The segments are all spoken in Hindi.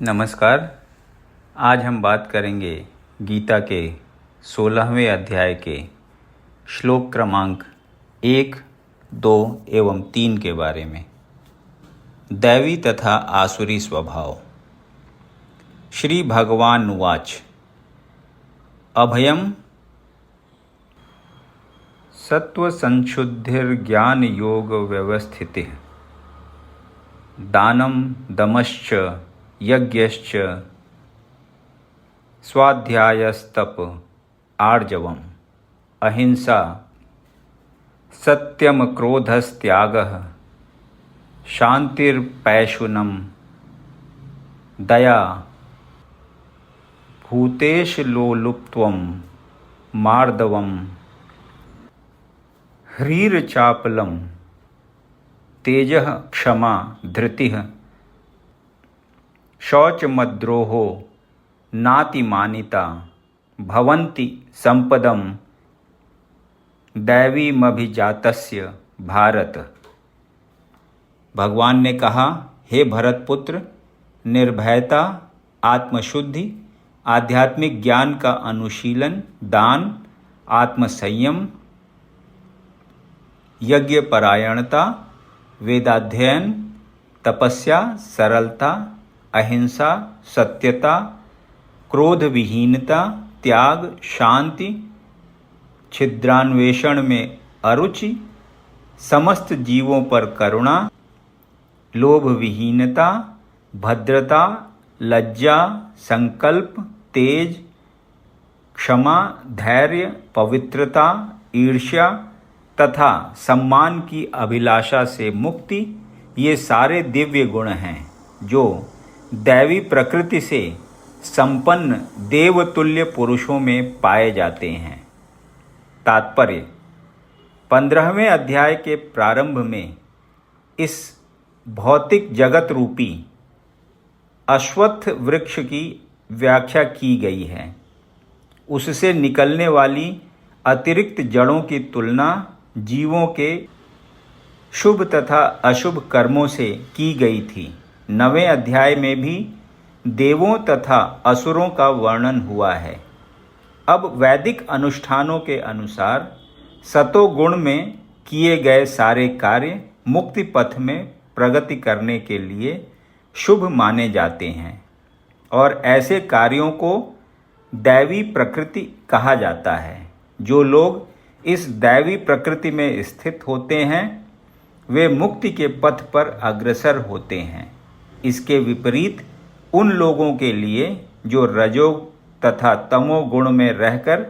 नमस्कार। आज हम बात करेंगे गीता के 16वें अध्याय के श्लोक क्रमांक 1, 2 एवं 3 के बारे में। दैवी तथा आसुरी स्वभाव। श्री भगवान उवाच अभयम सत्वसंशुद्धिर्ज्ञान योग व्यवस्थितिः दानं दमश्च यज्ञश्च स्वाध्यायस्तप आर्जवम् अहिंसा सत्यम क्रोधस्त्यागः शांतिर्पैशुनम दया भूतेशलोलुप्त्वं मार्दवम् ह्रीरचापलम् तेजः क्षमा धृतिः शौचमद्रोहो नातिमानिता भवन्ति संपदम दैवीमभिजातस्य भारत। भगवान ने कहा, हे भरतपुत्र, निर्भयता, आत्मशुद्धि, आध्यात्मिक ज्ञान का अनुशीलन, दान, आत्मसंयम, यज्ञ परायणता, वेदाध्ययन, तपस्या, सरलता, अहिंसा, सत्यता, क्रोध विहीनता, त्याग, शांति, छिद्रान्वेषण में अरुचि, समस्त जीवों पर करुणा, लोभ विहीनता, भद्रता, लज्जा, संकल्प, तेज, क्षमा, धैर्य, पवित्रता, ईर्ष्या तथा सम्मान की अभिलाषा से मुक्ति, ये सारे दिव्य गुण हैं जो दैवी प्रकृति से संपन्न देवतुल्य पुरुषों में पाए जाते हैं। तात्पर्य: 15वें अध्याय के प्रारंभ में इस भौतिक जगत रूपी अश्वत्थ वृक्ष की व्याख्या की गई है। उससे निकलने वाली अतिरिक्त जड़ों की तुलना जीवों के शुभ तथा अशुभ कर्मों से की गई थी। 9वें अध्याय में भी देवों तथा असुरों का वर्णन हुआ है। अब वैदिक अनुष्ठानों के अनुसार सतोगुण में किए गए सारे कार्य मुक्ति पथ में प्रगति करने के लिए शुभ माने जाते हैं और ऐसे कार्यों को दैवी प्रकृति कहा जाता है। जो लोग इस दैवी प्रकृति में स्थित होते हैं वे मुक्ति के पथ पर अग्रसर होते हैं। इसके विपरीत उन लोगों के लिए जो रजो तथा तमो गुण में रहकर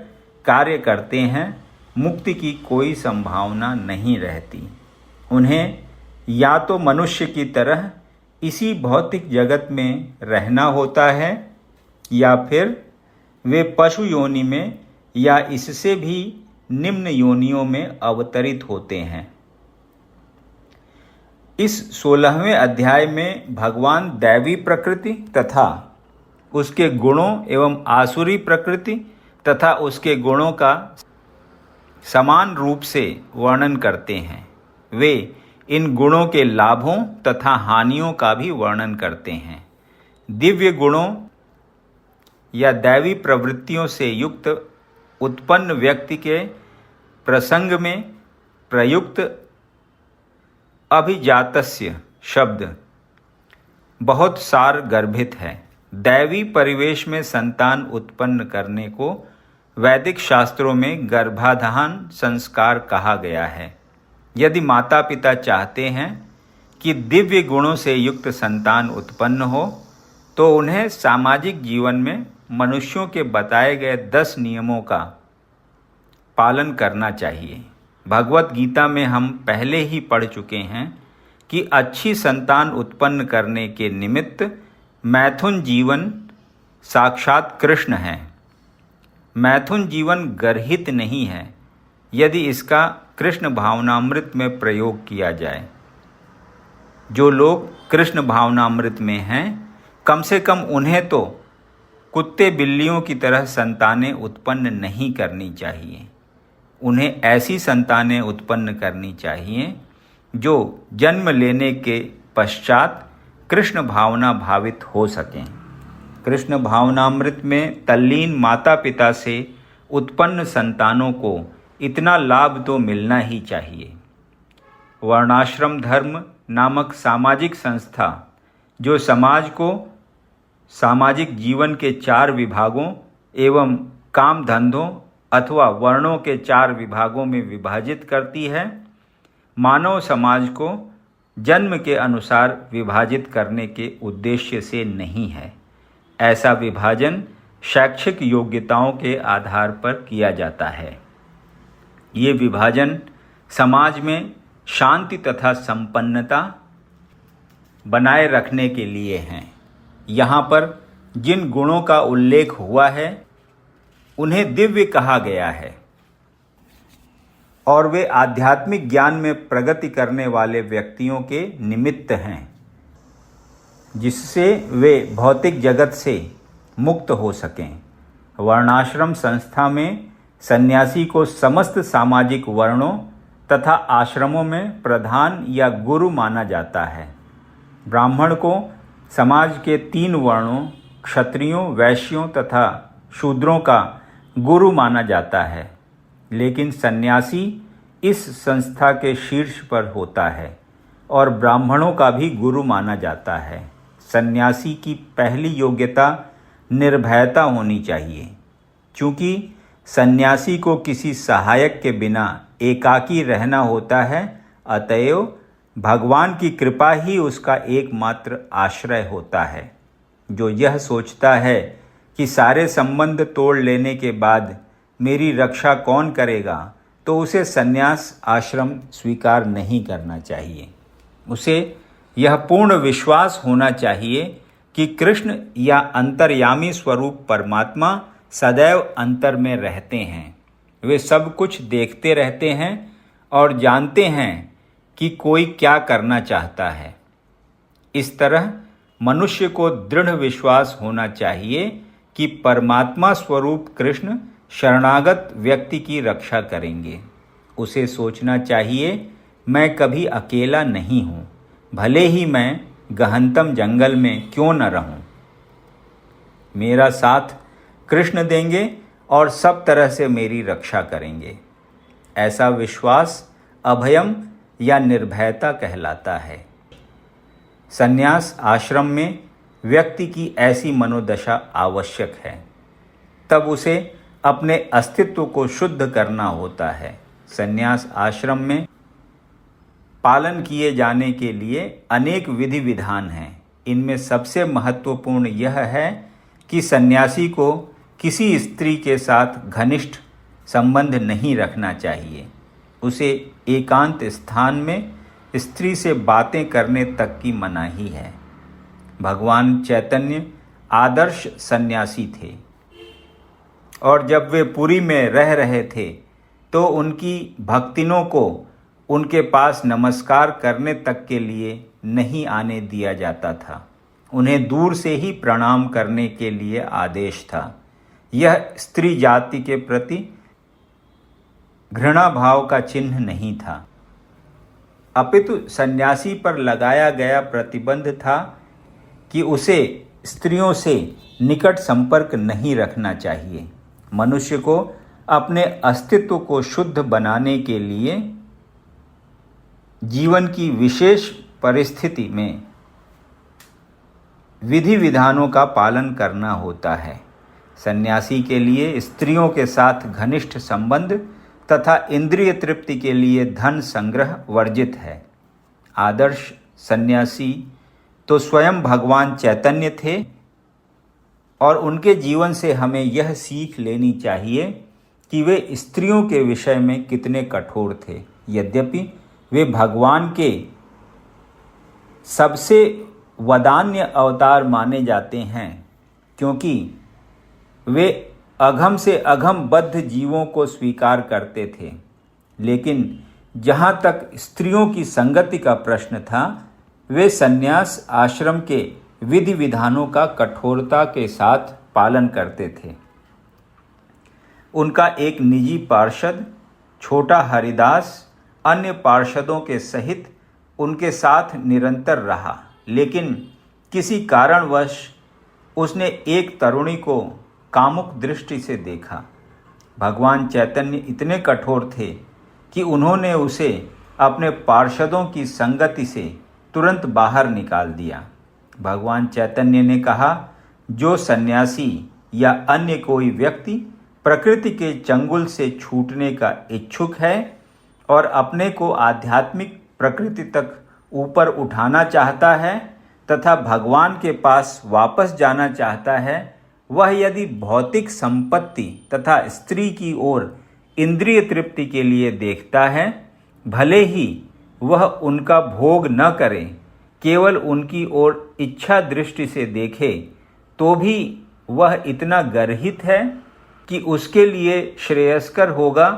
कार्य करते हैं, मुक्ति की कोई संभावना नहीं रहती। उन्हें या तो मनुष्य की तरह इसी भौतिक जगत में रहना होता है या फिर वे पशु योनि में या इससे भी निम्न योनियों में अवतरित होते हैं। इस 16वें अध्याय में भगवान दैवी प्रकृति तथा उसके गुणों एवं आसुरी प्रकृति तथा उसके गुणों का समान रूप से वर्णन करते हैं। वे इन गुणों के लाभों तथा हानियों का भी वर्णन करते हैं। दिव्य गुणों या दैवी प्रवृत्तियों से युक्त उत्पन्न व्यक्ति के प्रसंग में प्रयुक्त अभिजातस्य शब्द बहुत सार गर्भित है। दैवी परिवेश में संतान उत्पन्न करने को वैदिक शास्त्रों में गर्भाधान संस्कार कहा गया है। यदि माता पिता चाहते हैं कि दिव्य गुणों से युक्त संतान उत्पन्न हो तो उन्हें सामाजिक जीवन में मनुष्यों के बताए गए 10 नियमों का पालन करना चाहिए। भगवत गीता में हम पहले ही पढ़ चुके हैं कि अच्छी संतान उत्पन्न करने के निमित्त मैथुन जीवन साक्षात कृष्ण है। मैथुन जीवन गर्हित नहीं है यदि इसका कृष्ण भावनामृत में प्रयोग किया जाए। जो लोग कृष्ण भावनामृत में हैं, कम से कम उन्हें तो कुत्ते बिल्लियों की तरह संतानें उत्पन्न नहीं करनी चाहिए। उन्हें ऐसी संतानें उत्पन्न करनी चाहिए जो जन्म लेने के पश्चात कृष्ण भावना भावित हो सकें। कृष्ण भावनामृत में तल्लीन माता पिता से उत्पन्न संतानों को इतना लाभ तो मिलना ही चाहिए। वर्णाश्रम धर्म नामक सामाजिक संस्था जो समाज को सामाजिक जीवन के 4 विभागों एवं काम धंधों अथवा वर्णों के 4 विभागों में विभाजित करती है, मानव समाज को जन्म के अनुसार विभाजित करने के उद्देश्य से नहीं है। ऐसा विभाजन शैक्षिक योग्यताओं के आधार पर किया जाता है। ये विभाजन समाज में शांति तथा संपन्नता बनाए रखने के लिए हैं। यहाँ पर जिन गुणों का उल्लेख हुआ है उन्हें दिव्य कहा गया है और वे आध्यात्मिक ज्ञान में प्रगति करने वाले व्यक्तियों के निमित्त हैं, जिससे वे भौतिक जगत से मुक्त हो सकें। वर्णाश्रम संस्था में सन्यासी को समस्त सामाजिक वर्णों तथा आश्रमों में प्रधान या गुरु माना जाता है। ब्राह्मण को समाज के 3 वर्णों क्षत्रियों, वैश्यों तथा शूद्रों का गुरु माना जाता है, लेकिन सन्यासी इस संस्था के शीर्ष पर होता है और ब्राह्मणों का भी गुरु माना जाता है। सन्यासी की पहली योग्यता निर्भयता होनी चाहिए। चूँकि सन्यासी को किसी सहायक के बिना एकाकी रहना होता है, अतएव भगवान की कृपा ही उसका एकमात्र आश्रय होता है। जो यह सोचता है कि सारे संबंध तोड़ लेने के बाद मेरी रक्षा कौन करेगा, तो उसे सन्यास आश्रम स्वीकार नहीं करना चाहिए। उसे यह पूर्ण विश्वास होना चाहिए कि कृष्ण या अंतर्यामी स्वरूप परमात्मा सदैव अंतर में रहते हैं। वे सब कुछ देखते रहते हैं और जानते हैं कि कोई क्या करना चाहता है। इस तरह मनुष्य को दृढ़ विश्वास होना चाहिए कि परमात्मा स्वरूप कृष्ण शरणागत व्यक्ति की रक्षा करेंगे। उसे सोचना चाहिए, मैं कभी अकेला नहीं हूँ, भले ही मैं गहनतम जंगल में क्यों न रहूं। मेरा साथ कृष्ण देंगे और सब तरह से मेरी रक्षा करेंगे। ऐसा विश्वास अभयम या निर्भयता कहलाता है। संन्यास आश्रम में व्यक्ति की ऐसी मनोदशा आवश्यक है। तब उसे अपने अस्तित्व को शुद्ध करना होता है। संन्यास आश्रम में पालन किए जाने के लिए अनेक विधि विधान हैं। इनमें सबसे महत्वपूर्ण यह है कि सन्यासी को किसी स्त्री के साथ घनिष्ठ संबंध नहीं रखना चाहिए। उसे एकांत स्थान में स्त्री से बातें करने तक की मनाही है। भगवान चैतन्य आदर्श सन्यासी थे और जब वे पुरी में रह रहे थे तो उनकी भक्तिनों को उनके पास नमस्कार करने तक के लिए नहीं आने दिया जाता था। उन्हें दूर से ही प्रणाम करने के लिए आदेश था। यह स्त्री जाति के प्रति घृणा भाव का चिन्ह नहीं था, अपितु सन्यासी पर लगाया गया प्रतिबंध था कि उसे स्त्रियों से निकट संपर्क नहीं रखना चाहिए। मनुष्य को अपने अस्तित्व को शुद्ध बनाने के लिए जीवन की विशेष परिस्थिति में विधि विधानों का पालन करना होता है। सन्यासी के लिए स्त्रियों के साथ घनिष्ठ संबंध तथा इंद्रिय तृप्ति के लिए धन संग्रह वर्जित है। आदर्श सन्यासी तो स्वयं भगवान चैतन्य थे और उनके जीवन से हमें यह सीख लेनी चाहिए कि वे स्त्रियों के विषय में कितने कठोर थे। यद्यपि वे भगवान के सबसे वदान्य अवतार माने जाते हैं, क्योंकि वे अघम से अघम बद्ध जीवों को स्वीकार करते थे, लेकिन जहाँ तक स्त्रियों की संगति का प्रश्न था, वे संन्यास आश्रम के विधि विधानों का कठोरता के साथ पालन करते थे। उनका एक निजी पार्षद छोटा हरिदास अन्य पार्षदों के सहित उनके साथ निरंतर रहा, लेकिन किसी कारणवश उसने एक तरुणी को कामुक दृष्टि से देखा। भगवान चैतन्य इतने कठोर थे कि उन्होंने उसे अपने पार्षदों की संगति से तुरंत बाहर निकाल दिया। भगवान चैतन्य ने कहा, जो सन्यासी या अन्य कोई व्यक्ति प्रकृति के चंगुल से छूटने का इच्छुक है और अपने को आध्यात्मिक प्रकृति तक ऊपर उठाना चाहता है तथा भगवान के पास वापस जाना चाहता है, वह यदि भौतिक संपत्ति तथा स्त्री की ओर इंद्रिय तृप्ति के लिए देखता है, भले ही वह उनका भोग न करे, केवल उनकी ओर इच्छा दृष्टि से देखे, तो भी वह इतना गर्हित है कि उसके लिए श्रेयस्कर होगा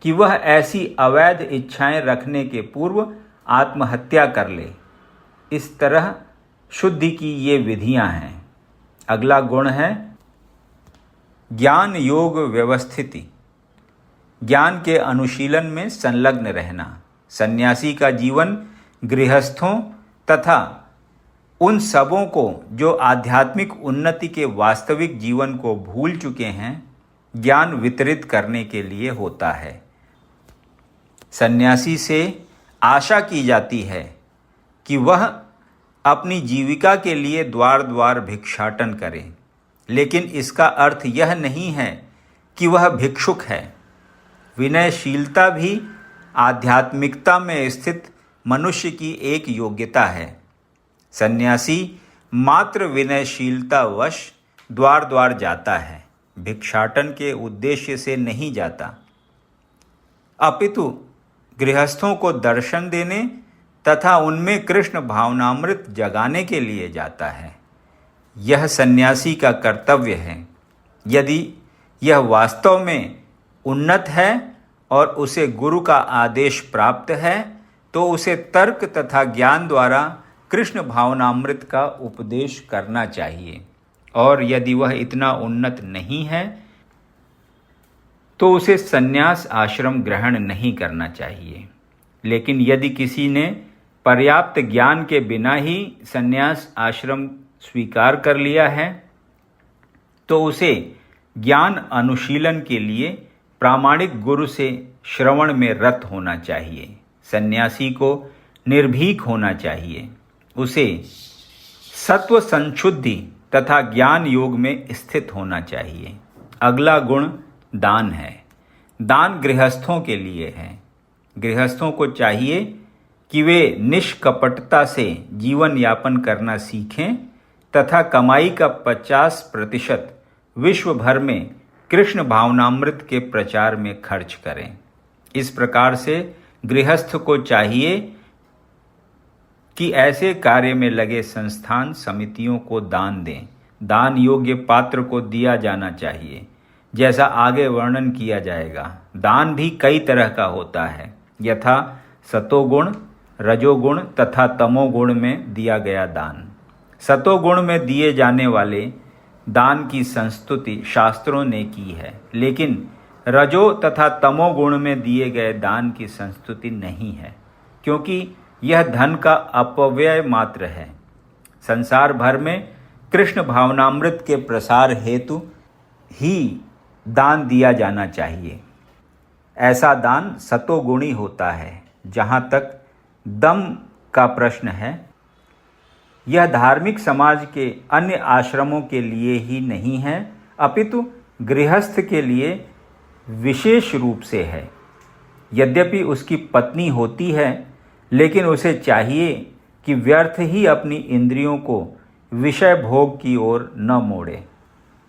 कि वह ऐसी अवैध इच्छाएं रखने के पूर्व आत्महत्या कर ले। इस तरह शुद्धि की ये विधियां हैं। अगला गुण है ज्ञान योग व्यवस्थिति। ज्ञान के अनुशीलन में संलग्न रहना। सन्यासी का जीवन गृहस्थों तथा उन सबों को जो आध्यात्मिक उन्नति के वास्तविक जीवन को भूल चुके हैं, ज्ञान वितरित करने के लिए होता है। सन्यासी से आशा की जाती है कि वह अपनी जीविका के लिए द्वार द्वार भिक्षाटन करे, लेकिन इसका अर्थ यह नहीं है कि वह भिक्षुक है। विनयशीलता भी आध्यात्मिकता में स्थित मनुष्य की एक योग्यता है। सन्यासी मात्र विनयशीलतावश द्वार द्वार जाता है, भिक्षाटन के उद्देश्य से नहीं जाता, अपितु गृहस्थों को दर्शन देने तथा उनमें कृष्ण भावनामृत जगाने के लिए जाता है। यह सन्यासी का कर्तव्य है। यदि यह वास्तव में उन्नत है और उसे गुरु का आदेश प्राप्त है, तो उसे तर्क तथा ज्ञान द्वारा कृष्ण भावनामृत का उपदेश करना चाहिए, और यदि वह इतना उन्नत नहीं है तो उसे संन्यास आश्रम ग्रहण नहीं करना चाहिए। लेकिन यदि किसी ने पर्याप्त ज्ञान के बिना ही संन्यास आश्रम स्वीकार कर लिया है, तो उसे ज्ञान अनुशीलन के लिए प्रामाणिक गुरु से श्रवण में रत होना चाहिए। सन्यासी को निर्भीक होना चाहिए। उसे सत्व संशुद्धि तथा ज्ञान योग में स्थित होना चाहिए। अगला गुण दान है। दान गृहस्थों के लिए है। गृहस्थों को चाहिए कि वे निष्कपटता से जीवन यापन करना सीखें तथा कमाई का 50% विश्व भर में कृष्ण भावनामृत के प्रचार में खर्च करें। इस प्रकार से गृहस्थ को चाहिए कि ऐसे कार्य में लगे संस्थान समितियों को दान दें। दान योग्य पात्र को दिया जाना चाहिए, जैसा आगे वर्णन किया जाएगा। दान भी कई तरह का होता है, यथा सतोगुण, रजोगुण तथा तमोगुण में दिया गया दान। सतोगुण में दिए जाने वाले दान की संस्तुति शास्त्रों ने की है, लेकिन रजो तथा तमोगुण में दिए गए दान की संस्तुति नहीं है, क्योंकि यह धन का अपव्यय मात्र है। संसार भर में कृष्ण भावनामृत के प्रसार हेतु ही दान दिया जाना चाहिए। ऐसा दान सतोगुणी होता है। जहाँ तक दम का प्रश्न है, यह धार्मिक समाज के अन्य आश्रमों के लिए ही नहीं है, अपितु गृहस्थ के लिए विशेष रूप से है। यद्यपि उसकी पत्नी होती है, लेकिन उसे चाहिए कि व्यर्थ ही अपनी इंद्रियों को विषय भोग की ओर न मोड़े।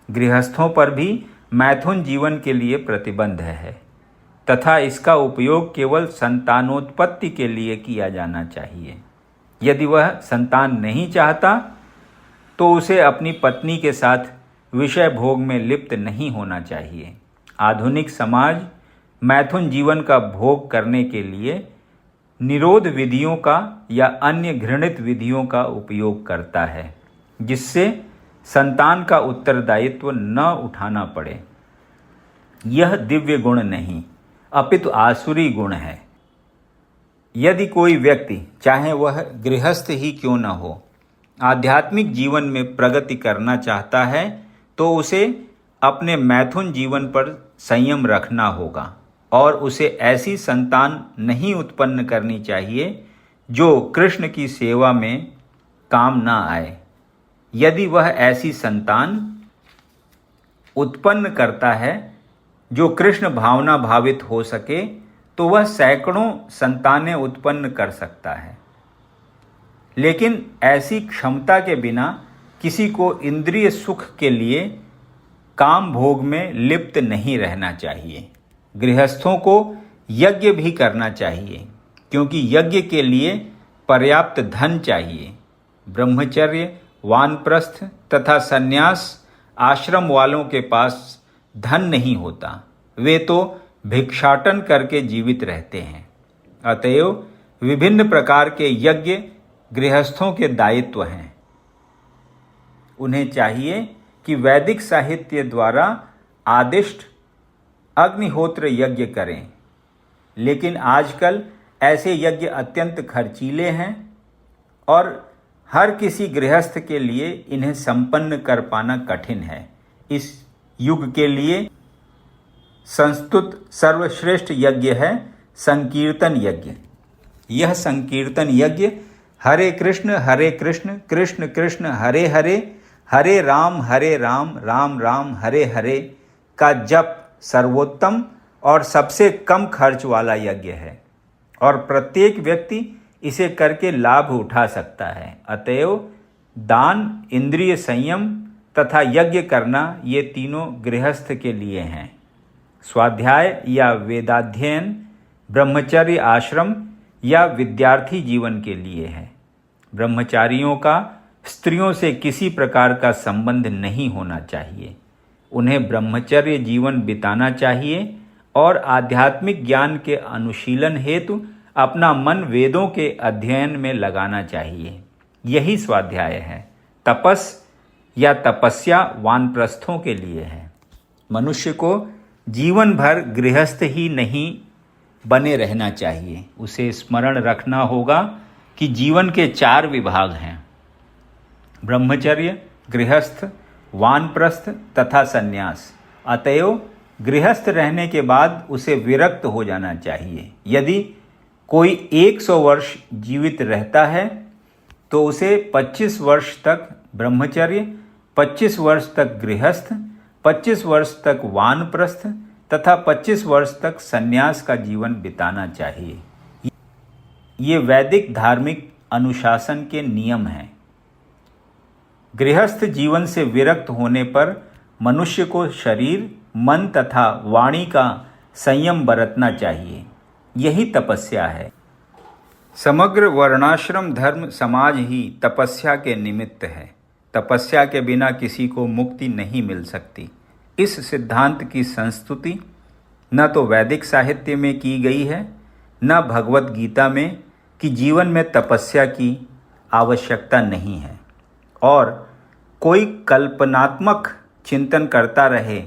गृहस्थों पर भी मैथुन जीवन के लिए प्रतिबंध है तथा इसका उपयोग केवल संतानोत्पत्ति के लिए किया जाना चाहिए। यदि वह संतान नहीं चाहता तो उसे अपनी पत्नी के साथ विषय भोग में लिप्त नहीं होना चाहिए। आधुनिक समाज मैथुन जीवन का भोग करने के लिए निरोध विधियों का या अन्य घृणित विधियों का उपयोग करता है, जिससे संतान का उत्तरदायित्व न उठाना पड़े। यह दिव्य गुण नहीं, अपितु आसुरी गुण है। यदि कोई व्यक्ति, चाहे वह गृहस्थ ही क्यों न हो, आध्यात्मिक जीवन में प्रगति करना चाहता है तो उसे अपने मैथुन जीवन पर संयम रखना होगा और उसे ऐसी संतान नहीं उत्पन्न करनी चाहिए जो कृष्ण की सेवा में काम ना आए। यदि वह ऐसी संतान उत्पन्न करता है जो कृष्ण भावना भावित हो सके तो वह सैकड़ों संतानें उत्पन्न कर सकता है, लेकिन ऐसी क्षमता के बिना किसी को इंद्रिय सुख के लिए काम भोग में लिप्त नहीं रहना चाहिए। गृहस्थों को यज्ञ भी करना चाहिए क्योंकि यज्ञ के लिए पर्याप्त धन चाहिए। ब्रह्मचर्य, वानप्रस्थ तथा संन्यास आश्रम वालों के पास धन नहीं होता, वे तो भिक्षाटन करके जीवित रहते हैं। अतएव विभिन्न प्रकार के यज्ञ गृहस्थों के दायित्व हैं। उन्हें चाहिए कि वैदिक साहित्य द्वारा आदिष्ट अग्निहोत्र यज्ञ करें, लेकिन आजकल ऐसे यज्ञ अत्यंत खर्चीले हैं और हर किसी गृहस्थ के लिए इन्हें संपन्न कर पाना कठिन है। इस युग के लिए संस्तुत सर्वश्रेष्ठ यज्ञ है संकीर्तन यज्ञ। यह संकीर्तन यज्ञ हरे कृष्ण कृष्ण कृष्ण हरे हरे, हरे राम राम राम हरे हरे का जप सर्वोत्तम और सबसे कम खर्च वाला यज्ञ है और प्रत्येक व्यक्ति इसे करके लाभ उठा सकता है। अतएव दान, इंद्रिय संयम तथा यज्ञ करना ये तीनों गृहस्थ के लिए हैं। स्वाध्याय या वेदाध्ययन ब्रह्मचर्य आश्रम या विद्यार्थी जीवन के लिए है। ब्रह्मचारियों का स्त्रियों से किसी प्रकार का संबंध नहीं होना चाहिए। उन्हें ब्रह्मचर्य जीवन बिताना चाहिए और आध्यात्मिक ज्ञान के अनुशीलन हेतु अपना मन वेदों के अध्ययन में लगाना चाहिए। यही स्वाध्याय है। तपस या तपस्या वानप्रस्थों के लिए है। मनुष्य को जीवन भर गृहस्थ ही नहीं बने रहना चाहिए। उसे स्मरण रखना होगा कि जीवन के 4 विभाग हैं: ब्रह्मचर्य, गृहस्थ, वानप्रस्थ तथा संन्यास। अतएव गृहस्थ रहने के बाद उसे विरक्त हो जाना चाहिए। यदि कोई 100 वर्ष जीवित रहता है तो उसे 25 वर्ष तक ब्रह्मचर्य, 25 वर्ष तक गृहस्थ, 25 वर्ष तक वानप्रस्थ तथा 25 वर्ष तक संन्यास का जीवन बिताना चाहिए। ये वैदिक धार्मिक अनुशासन के नियम हैं। गृहस्थ जीवन से विरक्त होने पर मनुष्य को शरीर, मन तथा वाणी का संयम बरतना चाहिए। यही तपस्या है। समग्र वर्णाश्रम धर्म समाज ही तपस्या के निमित्त है। तपस्या के बिना किसी को मुक्ति नहीं मिल सकती। इस सिद्धांत की संस्तुति न तो वैदिक साहित्य में की गई है, न भगवत गीता में कि जीवन में तपस्या की आवश्यकता नहीं है और कोई कल्पनात्मक चिंतन करता रहे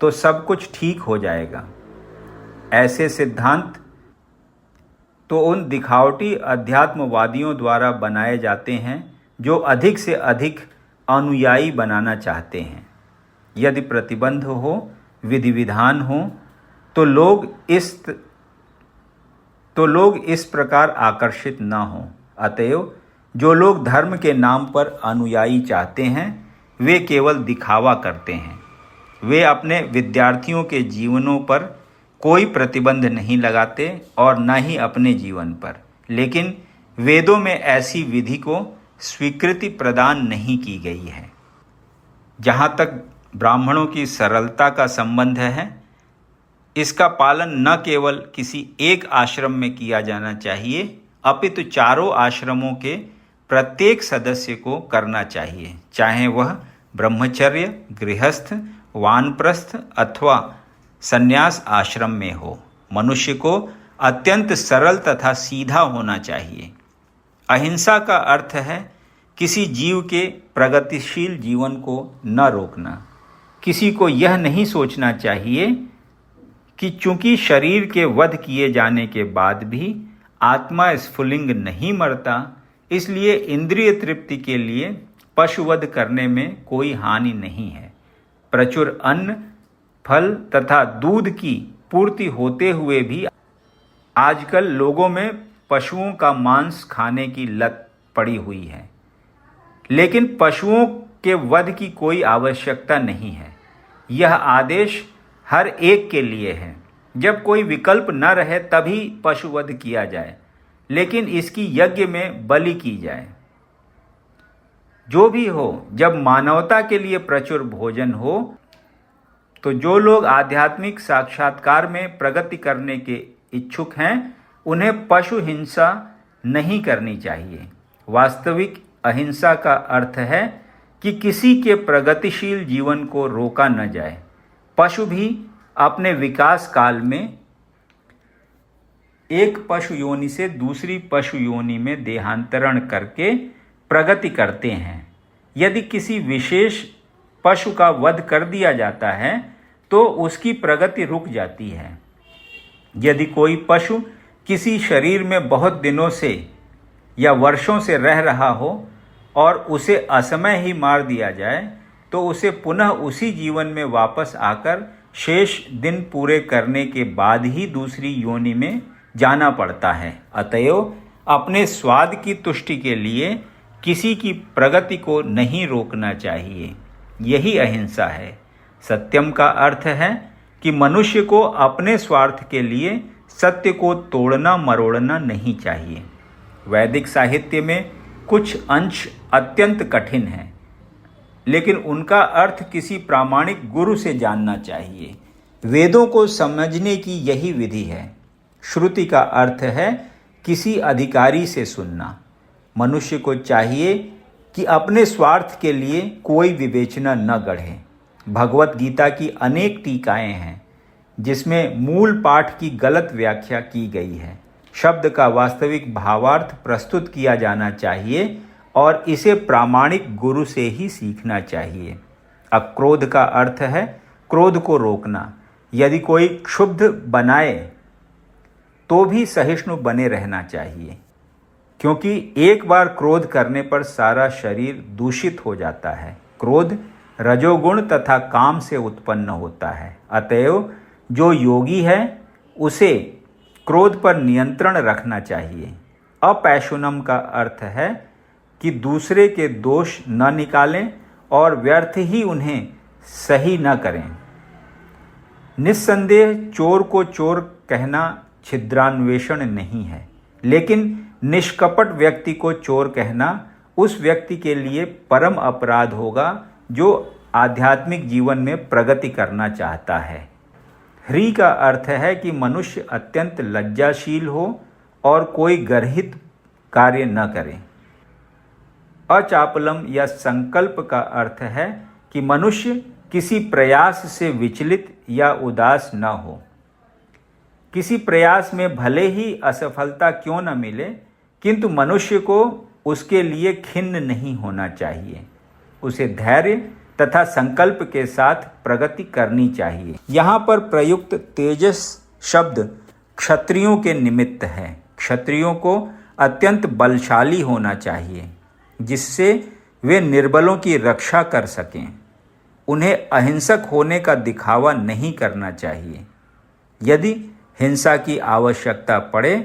तो सब कुछ ठीक हो जाएगा। ऐसे सिद्धांत तो उन दिखावटी अध्यात्मवादियों द्वारा बनाए जाते हैं जो अधिक से अधिक अनुयायी बनाना चाहते हैं। यदि प्रतिबंध हो, विधि विधान हो तो लोग इस प्रकार आकर्षित न हों। अतएव जो लोग धर्म के नाम पर अनुयायी चाहते हैं वे केवल दिखावा करते हैं। वे अपने विद्यार्थियों के जीवनों पर कोई प्रतिबंध नहीं लगाते और न ही अपने जीवन पर। लेकिन वेदों में ऐसी विधि को स्वीकृति प्रदान नहीं की गई है। जहाँ तक ब्राह्मणों की सरलता का संबंध है, इसका पालन न केवल किसी एक आश्रम में किया जाना चाहिए अपितु चारों आश्रमों के प्रत्येक सदस्य को करना चाहिए, चाहे वह ब्रह्मचर्य, गृहस्थ, वानप्रस्थ अथवा संन्यास आश्रम में हो। मनुष्य को अत्यंत सरल तथा सीधा होना चाहिए। अहिंसा का अर्थ है किसी जीव के प्रगतिशील जीवन को न रोकना। किसी को यह नहीं सोचना चाहिए कि चूंकि शरीर के वध किए जाने के बाद भी आत्मा स्फुलिंग नहीं मरता, इसलिए इंद्रिय तृप्ति के लिए पशुवध करने में कोई हानि नहीं है। प्रचुर अन्न, फल तथा दूध की पूर्ति होते हुए भी आजकल लोगों में पशुओं का मांस खाने की लत पड़ी हुई है। लेकिन पशुओं के वध की कोई आवश्यकता नहीं है। यह आदेश हर एक के लिए है। जब कोई विकल्प न रहे तभी पशुवध किया जाए, लेकिन इसकी यज्ञ में बलि की जाए। जो भी हो, जब मानवता के लिए प्रचुर भोजन हो तो जो लोग आध्यात्मिक साक्षात्कार में प्रगति करने के इच्छुक हैं उन्हें पशु हिंसा नहीं करनी चाहिए। वास्तविक अहिंसा का अर्थ है कि किसी के प्रगतिशील जीवन को रोका न जाए। पशु भी अपने विकास काल में एक पशु योनि से दूसरी पशु योनि में देहांतरण करके प्रगति करते हैं। यदि किसी विशेष पशु का वध कर दिया जाता है तो उसकी प्रगति रुक जाती है। यदि कोई पशु किसी शरीर में बहुत दिनों से या वर्षों से रह रहा हो और उसे असमय ही मार दिया जाए तो उसे पुनः उसी जीवन में वापस आकर शेष दिन पूरे करने के बाद ही दूसरी योनि में जाना पड़ता है। अतएव अपने स्वाद की तुष्टि के लिए किसी की प्रगति को नहीं रोकना चाहिए। यही अहिंसा है। सत्यम का अर्थ है कि मनुष्य को अपने स्वार्थ के लिए सत्य को तोड़ना मरोड़ना नहीं चाहिए। वैदिक साहित्य में कुछ अंश अत्यंत कठिन हैं, लेकिन उनका अर्थ किसी प्रामाणिक गुरु से जानना चाहिए। वेदों को समझने की यही विधि है। श्रुति का अर्थ है किसी अधिकारी से सुनना। मनुष्य को चाहिए कि अपने स्वार्थ के लिए कोई विवेचना न गढ़े। भगवत गीता की अनेक टीकाएं हैं जिसमें मूल पाठ की गलत व्याख्या की गई है। शब्द का वास्तविक भावार्थ प्रस्तुत किया जाना चाहिए और इसे प्रामाणिक गुरु से ही सीखना चाहिए। अक्रोध का अर्थ है क्रोध को रोकना। यदि कोई क्षुब्ध बनाए तो भी सहिष्णु बने रहना चाहिए, क्योंकि एक बार क्रोध करने पर सारा शरीर दूषित हो जाता है। क्रोध रजोगुण तथा काम से उत्पन्न होता है। अतएव जो योगी है उसे क्रोध पर नियंत्रण रखना चाहिए। अपैशुनम का अर्थ है कि दूसरे के दोष न निकालें और व्यर्थ ही उन्हें सही न करें। निस्संदेह चोर को चोर कहना छिद्रान्वेषण नहीं है, लेकिन निष्कपट व्यक्ति को चोर कहना उस व्यक्ति के लिए परम अपराध होगा जो आध्यात्मिक जीवन में प्रगति करना चाहता है। ह्री का अर्थ है कि मनुष्य अत्यंत लज्जाशील हो और कोई गर्हित कार्य न करे। अचापलम या संकल्प का अर्थ है कि मनुष्य किसी प्रयास से विचलित या उदास न हो। किसी प्रयास में भले ही असफलता क्यों न मिले, किंतु मनुष्य को उसके लिए खिन्न नहीं होना चाहिए। उसे धैर्य तथा संकल्प के साथ प्रगति करनी चाहिए। यहाँ पर प्रयुक्त तेजस शब्द क्षत्रियों के निमित्त है। क्षत्रियों को अत्यंत बलशाली होना चाहिए जिससे वे निर्बलों की रक्षा कर सकें। उन्हें अहिंसक होने का दिखावा नहीं करना चाहिए। यदि हिंसा की आवश्यकता पड़े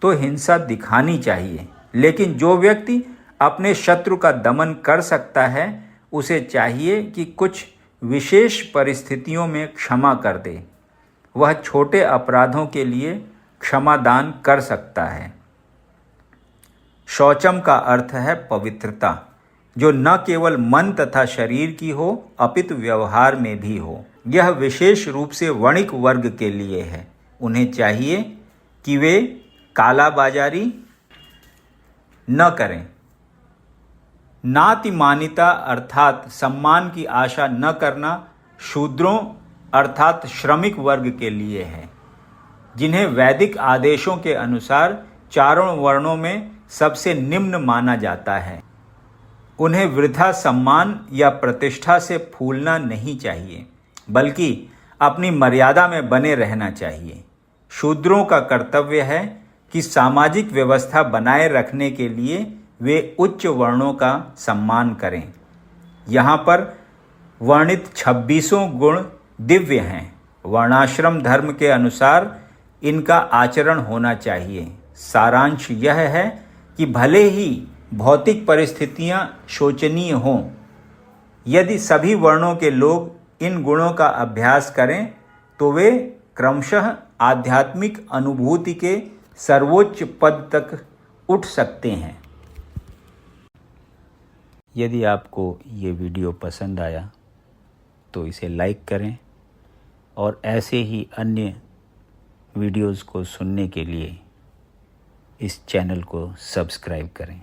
तो हिंसा दिखानी चाहिए, लेकिन जो व्यक्ति अपने शत्रु का दमन कर सकता है उसे चाहिए कि कुछ विशेष परिस्थितियों में क्षमा कर दे। वह छोटे अपराधों के लिए क्षमादान कर सकता है। शौचम का अर्थ है पवित्रता, जो न केवल मन तथा शरीर की हो अपितु व्यवहार में भी हो। यह विशेष रूप से वणिक वर्ग के लिए है। उन्हें चाहिए कि वे कालाबाजारी न करें। नातिमानिता अर्थात सम्मान की आशा न करना शूद्रों अर्थात श्रमिक वर्ग के लिए है, जिन्हें वैदिक आदेशों के अनुसार चारों वर्णों में सबसे निम्न माना जाता है। उन्हें वृथा सम्मान या प्रतिष्ठा से फूलना नहीं चाहिए, बल्कि अपनी मर्यादा में बने रहना चाहिए। शूद्रों का कर्तव्य है कि सामाजिक व्यवस्था बनाए रखने के लिए वे उच्च वर्णों का सम्मान करें। यहाँ पर वर्णित 26 गुण दिव्य हैं। वर्णाश्रम धर्म के अनुसार इनका आचरण होना चाहिए। सारांश यह है कि भले ही भौतिक परिस्थितियां शोचनीय हों, यदि सभी वर्णों के लोग इन गुणों का अभ्यास करें तो वे क्रमशः आध्यात्मिक अनुभूति के सर्वोच्च पद तक उठ सकते हैं। यदि आपको ये वीडियो पसंद आया तो इसे लाइक करें और ऐसे ही अन्य वीडियोज़ को सुनने के लिए इस चैनल को सब्सक्राइब करें।